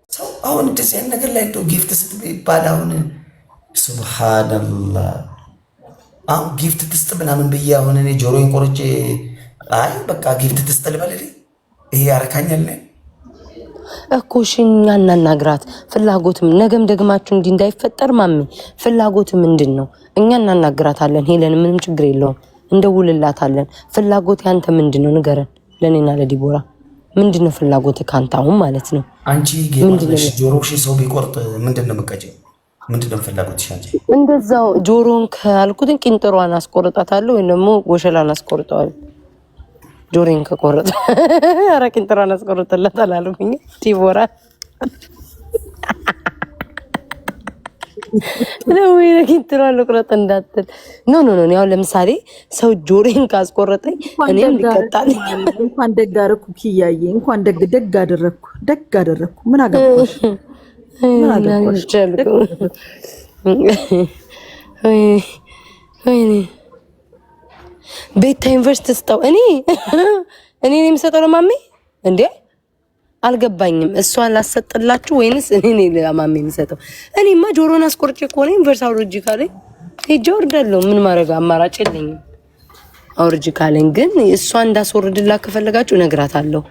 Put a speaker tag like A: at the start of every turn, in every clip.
A: ሰው አሁን እንደዚህ አይነት ነገር ላይ እንደው ጊፍት ስትባል አሁን ሱብሃንአላህ አሁን ጊፍት ትስጥ ምናምን ብዬ አሁን እኔ ጆሮዬን ቆርጬ አይ በቃ ጊፍት ትስጥ ልበል ይሄ ያረካኛል
B: እኮ እሺ እኛ እናናግራት ፍላጎትም ነገም ደግማችሁ እንዲህ እንዳይፈጠር ማሚ ፍላጎት ምንድነው እኛ እናናግራታለን ሄለን ምንም ችግር የለውም እንደውልላታለን ፍላጎት ያንተ ምንድነው ንገረን ለኔና ለዲቦራ ምንድነው ፍላጎት ካንታው ማለት ነው
A: አንቺ ጌማሽ ጆሮሽ ሰው ቢቆርጥ ምንድነው መቀጨው ምንድነው ፍላጎትሽ አንቺ
B: እንደዛው ጆሮን ካልኩት ቂንጥሯን አስቆርጣታለሁ ወይ ደግሞ ወሸላን አስቆርጣለሁ ጆሮን ከቆረጠ ኧረ ቂንጥሯን አስቆርጥላታለሁ አልኩኝ ዲቦራ ነው ወይ ቂንጥሯን ልቆረጥ እንዳትል ኖ ያው ለምሳሌ ሰው ጆሮን ካስቆረጠኝ እኔም ሊቀጣል
C: እንኳን ደግ አደረኩ ኪያዬ እንኳን ደግ አደረኩ ምን አገባሽ
B: ቤታ ዩኒቨርሲቲ ስጠው እኔ የምሰጠው ለማሜ እንዴ አልገባኝም እሷን ላሰጥላችሁ ወይንስ እኔ ለማሜ የምሰጠው እኔማ ጆሮን አስቆርጬ ከሆነ ዩኒቨርሲቲ አውርጂ ካለኝ ሄጄ አወርዳለሁ ምን ማድረግ አማራጭ የለኝም አውርጂ ካለኝ ግን እሷ እንዳስወርድላት ከፈለጋችሁ እነግራታለሁ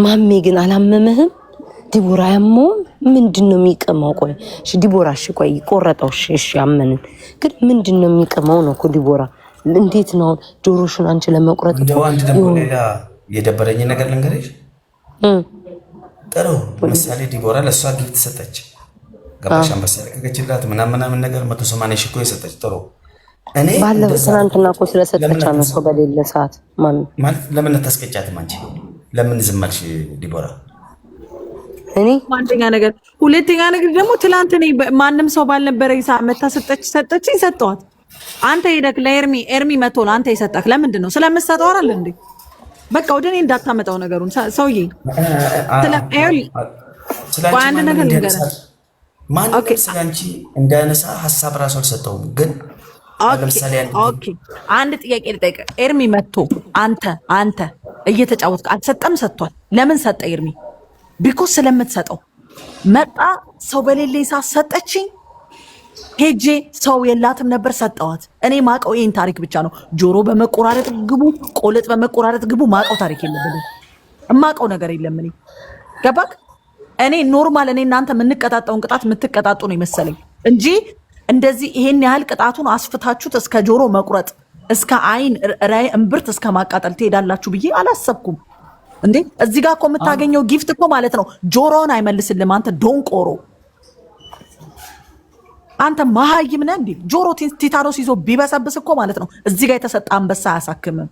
B: ማሜ ግን አላመመህም ዲቦራ ያመው ምንድነው የሚቀማው ቆይ እሺ ዲቦራ እሺ ቆይ ቆረጠው እሺ ያመንን ግን ምንድነው የሚቀማው ነው እኮ ዲቦራ እንዴት ነው ጆሮሽን አንቺ ለመቁረጥ
A: እንደው አንድ ደግሞ ሌላ የደበረኝ ነገር ልንገርሽ ጥሩ ለምሳሌ ዲቦራ ለሷ ጊፍት ሰጠች ገባሽ አንበሳ ለቀቀችላት ምናምን ነገር 180 ሺህ እኮ የሰጠች ጥሩ እኔ
B: ባለው ትናንትና እኮ ስለሰጠች ነው ሰው በሌለ ሰዓት ማን
A: ማለት ለምን ተስቀጫትም አንቺ ለምን ዝም አልሽ ዲቦራ
B: እኔ
C: አንደኛ ነገር ሁለተኛ ነገር ደግሞ ትላንት እኔ ማንም ሰው ባልነበረ ሰዓት መታ ሰጠችኝ ሰጠዋት አንተ ሄደክ ለኤርሚ መቶ አንተ ይሰጣክ ለምንድን ነው ስለምትሰጠው አይደል እንዴ በቃ ወደኔ እንዳታመጣው ነገሩን ሰውዬ አንድ ነገር ልንገርህ
A: ማንም ስለአንቺ እንዳያነሳ ሐሳብ ራሱ አልሰጠውም ግን ለምሳሌ
C: አንድ ጥያቄ ልጠይቅ ኤርሚ መቶ አንተ እየተጫወትክ አልሰጠም ሰጥቷል ለምን ሰጠ ኤርሚ ቢኮዝ ስለምትሰጠው መጣ ሰው በሌለኝ ሰጠችኝ ሄጄ ሰው የላትም ነበር ሰጠዋት እኔ ማቀው ይሄን ታሪክ ብቻ ነው ጆሮ በመቆራረጥ ግቡ ቆለጥ በመቆራረጥ ግቡ ማቀው ታሪክ የለም ማቀው ነገር የለም እኔ ገባክ እኔ ኖርማል እኔ እናንተ የምንቀጣጣውን ቅጣት የምትቀጣጡ ነው ይመስለኝ እንጂ እንደዚህ ይሄን ያህል ቅጣቱን አስፍታችሁት እስከ ጆሮ መቁረጥ እስከ አይን ራይ እምብርት እስከ ማቃጠል ትሄዳላችሁ ብዬ አላሰብኩም እንዴ እዚህ ጋር እኮ የምታገኘው ጊፍት እኮ ማለት ነው ጆሮውን አይመልስልም አንተ ዶንቆሮ አንተ ማሃይም ነህ እንዴ ጆሮ ቲታኖስ ይዞ ቢበሰብስ እኮ ማለት ነው እዚህ ጋር የተሰጠ አንበሳ አያሳክምም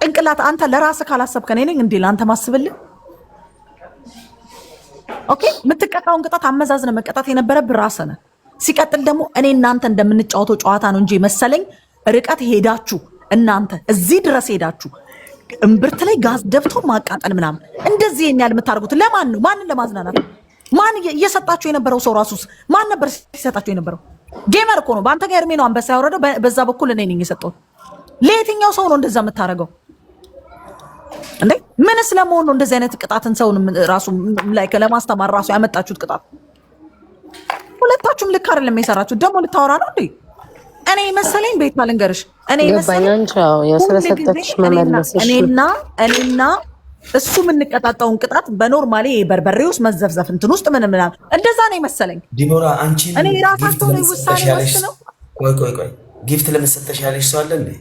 C: እንቅላት አንተ ለራስህ ካላሰብከ ነኝ እንዴ ለአንተ ማስብልህ ኦኬ የምትቀጣውን ቅጣት አመዛዝነ መቀጣት የነበረብህ ራስህ ነህ ሲቀጥል ደግሞ እኔ እናንተ እንደምንጫወተው ጨዋታ ነው እንጂ መሰለኝ ርቀት ሄዳችሁ እናንተ እዚህ ድረስ ሄዳችሁ እምብርት ላይ ጋዝ ደብቶ ማቃጠል ምናምን እንደዚህ የኛል የምታርጉት ለማን ነው ማንን ለማዝናናት ማን እየሰጣችሁ የነበረው ሰው ራሱስ ማን ነበር ሲሰጣችሁ የነበረው ጌመር እኮ ነው በአንተ ጋር ኤርሚ ነው አንበሳ ያወረደው በዛ በኩል እኔ ነኝ የሰጠው ለየትኛው ሰው ነው እንደዛ የምታረገው እንዴ ምን ስለመሆን ነው እንደዚህ አይነት ቅጣትን ሰውን ራሱ ላይ ለማስተማር ራሱ ያመጣችሁት ቅጣት ሁለታችሁም ልክ አይደለም የሰራችሁት ደግሞ ልታወራ ነው እንዴ እኔ መሰለኝ ቤት ማልንገርሽ እኔ መሰለኝ
B: የሰለሰተች መመለስሽ
C: እኔና እሱ የምንቀጣጣውን ቅጣት በኖርማሊ በርበሬውስ መዘፍዘፍ እንትን ውስጥ ምን እንደዛ ነው መሰለኝ
A: ዲቦራ አንቺ
C: እኔ ራሳቸው ላይ ውሳኔ ወስነው
A: ቆይ ጊፍት ለምሰጠሽ ያለሽ ሰው አለ እንዴ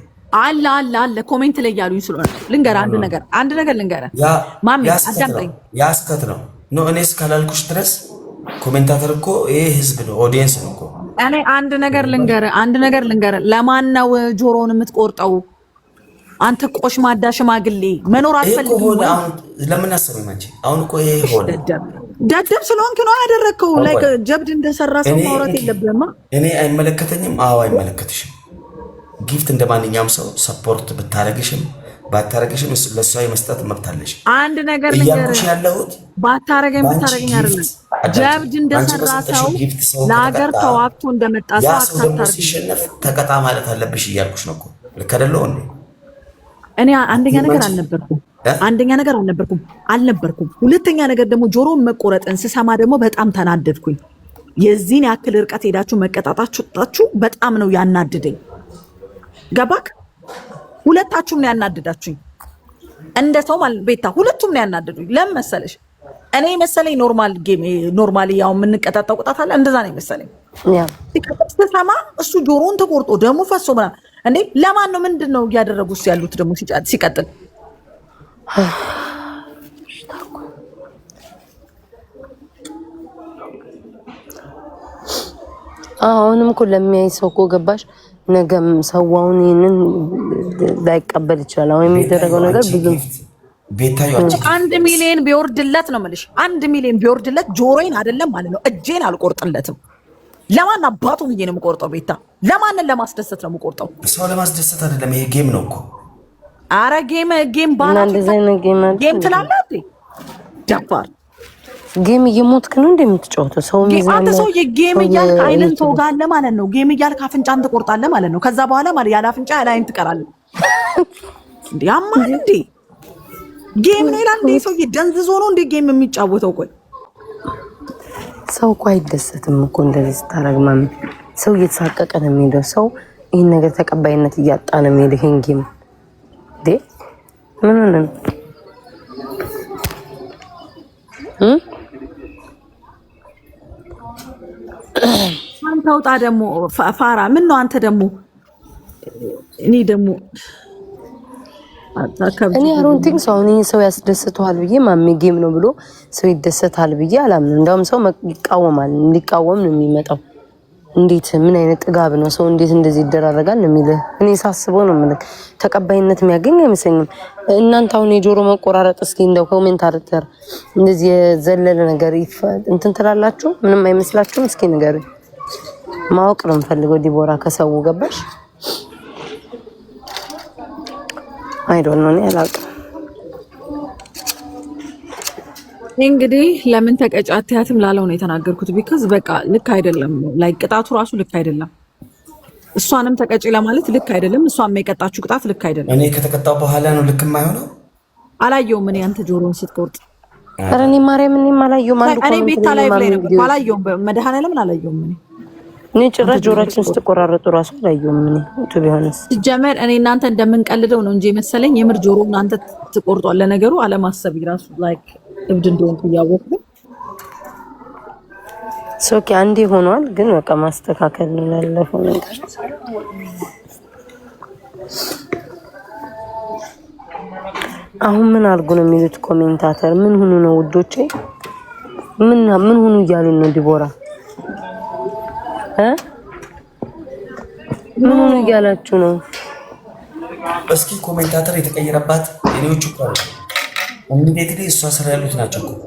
C: አለ ኮሜንት ላይ ያሉኝ ስለሆነ ልንገር አንድ ነገር ልንገር ማሚ አዳምጠኝ
A: ያስከት ነው እኔ እስካላልኩሽ ድረስ ኮሜንታተር እኮ ይሄ ህዝብ ነው ኦዲየንስ ነው እኮ
C: እኔ አንድ ነገር ልንገር ለማን ነው ጆሮውን የምትቆርጠው አንተ ቆሽማዳ ሽማግሌ መኖር አትፈልግም ወይ
A: ለምን አሰበኝ አንቺ አሁን እኮ ይሄ ሆነ
C: ደደብ ስለሆንክ ነው ያደረከው ላይክ ጀብድ እንደሰራ ሰው ማውራት የለብህማ
A: እኔ አይመለከተኝም አይመለከትሽም ጊፍት እንደማንኛውም ሰው ሰፖርት ብታረግሽም ባታረግሽም ለሷ የመስጠት መብት አለሽ
C: አንድ ነገር ልንገርሽ
A: ያለሁት
C: ባታረገኝ አይደለም ጀብድ እንደሰራ ሰው ለሀገር ተዋክቶ እንደመጣ ሰው አታታርግ
A: ሲሸነፍ ተቀጣ ማለት አለብሽ እያልኩሽ ነው እኮ ልክ አይደለው እንዴ
C: እኔ አንደኛ ነገር አልነበርኩም አንደኛ ነገር አልነበርኩም። ሁለተኛ ነገር ደግሞ ጆሮን መቆረጥን ስሰማ ደግሞ በጣም ተናደድኩኝ። የዚህን ያክል ርቀት ሄዳችሁ መቀጣጣችሁ በጣም ነው ያናድደኝ። ገባክ? ሁለታችሁም ነው ያናድዳችሁኝ። እንደ ሰው ማለት ቤታ ሁለቱም ነው ያናድዱኝ። ለምን መሰለሽ? እኔ መሰለኝ ኖርማሊ ያው የምንቀጣጣው ቅጣት አለ፣ እንደዛ ነው መሰለኝ። ስሰማ እሱ ጆሮን ተቆርጦ ደሙ ፈሶ ምናምን እንዴ! ለማን ነው ምንድን ነው እያደረጉ ያሉት ደግሞ ሲቀጥል
B: አሁንም እኮ ለሚያይ ሰው እኮ ገባሽ፣ ነገም ሰዋውን ይሄንን ላይቀበል ይችላል። አሁን የሚደረገው ነገር ብዙ
A: ቤታዮች
C: 1 ሚሊዮን ቢወርድለት ነው የምልሽ። 1 ሚሊዮን ቢወርድለት ጆሮዬን አይደለም ማለት ነው እጄን አልቆርጥለትም። ለማን አባቱ ብዬ ነው የምቆርጠው? ቤታ ለማንን ለማስደሰት ነው የምቆርጠው?
A: ሰው ለማስደሰት አይደለም። ይሄ ጌም ነው እኮ።
C: አረ ጌም ባላ ጌም ትላለህ እንዴ? ደፋር
B: ጌም እየሞትክ ነው እንደምትጫወተው ሰው ሚዛን
C: አንተ ሰው የጌም እያልክ አይንን ትወጋለህ ማለት ነው። ጌም እያልክ አፍንጫን ትቆርጣለህ ማለት ነው። ከዛ በኋላ ማለት ያለ አፍንጫ ያለ አይን ትቀራለህ እንዴ? አማን እንዴ ጌም ነው ይላል እንዴ? ሰው ደንዝዞ ነው እንዴ ጌም የሚጫወተው? ቆይ
B: ሰው እኮ አይደሰትም እኮ እንደዚህ ስታረግ ማምን። ሰው እየተሳቀቀ ነው የሚሄደው። ሰው ይሄን ነገር ተቀባይነት እያጣ ነው የሚሄደው። ይሄን ጌም እንዴ ምን
C: አንተ ወጣ ደግሞ ፋራ ምን ነው አንተ ደግሞ እኔ ደግሞ
B: እኔ አሮን ቲንክ ሰው ያስደስተዋል ብዬ ማሜ ጌም ነው ብሎ ሰው ይደሰታል ብዬ አላምንም። እንደውም ሰው ይቃወማል፣ ሊቃወም ነው የሚመጣው። እንዴት ምን አይነት ጥጋብ ነው ሰው እንዴት እንደዚህ ይደራረጋል ነው የሚል። እኔ ሳስበው ነው ማለት ተቀባይነት የሚያገኝ አይመስለኝም። እናንተ አሁን የጆሮ መቆራረጥ እስኪ እንደው ኮሜንታተር እንደዚህ የዘለለ ነገር እንትን ትላላችሁ? ምንም አይመስላችሁም? እስኪ ነገር ማወቅ ነው የምፈልገው። ዲቦራ ከሰው ገባሽ? አይ ዶንት ኖ እኔ አላውቅም።
C: እንግዲህ ለምን ተቀጫትያትም ላለው ነው የተናገርኩት። ቢካዝ በቃ ልክ አይደለም፣ ላይ ቅጣቱ ራሱ ልክ አይደለም። እሷንም ተቀጪ ለማለት ልክ አይደለም። እሷም የቀጣችሁ ቅጣት ልክ አይደለም።
A: እኔ ከተቀጣው በኋላ ነው ልክ የማይሆነው።
C: አላየውም እኔ አንተ ጆሮን ስትቆርጥ።
B: ኧረ እኔ ማርያም እኔ አላየውም።
C: እኔ ቤታ ላይ ብለኝ ነበር አላየውም። መድኃኒዓለምን አላየውም
B: እኔ ጭራሽ ጆሮአችን ስትቆራረጡ ራሱ አላየውም። ቱ ቢሆንስ
C: ሲጀመር እኔ እናንተ እንደምንቀልደው ነው እንጂ መሰለኝ የምር ጆሮውን አንተ ትቆርጧል። ለነገሩ አለማሰብ ይራሱ ላይክ እብድ እንደሆንኩ እያወቅሁ
B: ሶኪ አንዴ ሆኗል፣ ግን በቃ ማስተካከል ነው ያለፈው ነገር። አሁን ምን አድርጉ ነው የሚሉት ኮሜንታተር? ምን ሆኑ ነው ውዶቼ? ምን ሆኑ እያሉ ነው ዲቦራ? ምን ሆኑ እያላችሁ ነው?
A: እስኪ ኮሜንታተር የተቀየረባት የኔዎቹ እኮ እንዴት እሷ ስራ ያሉት ናቸው እኮ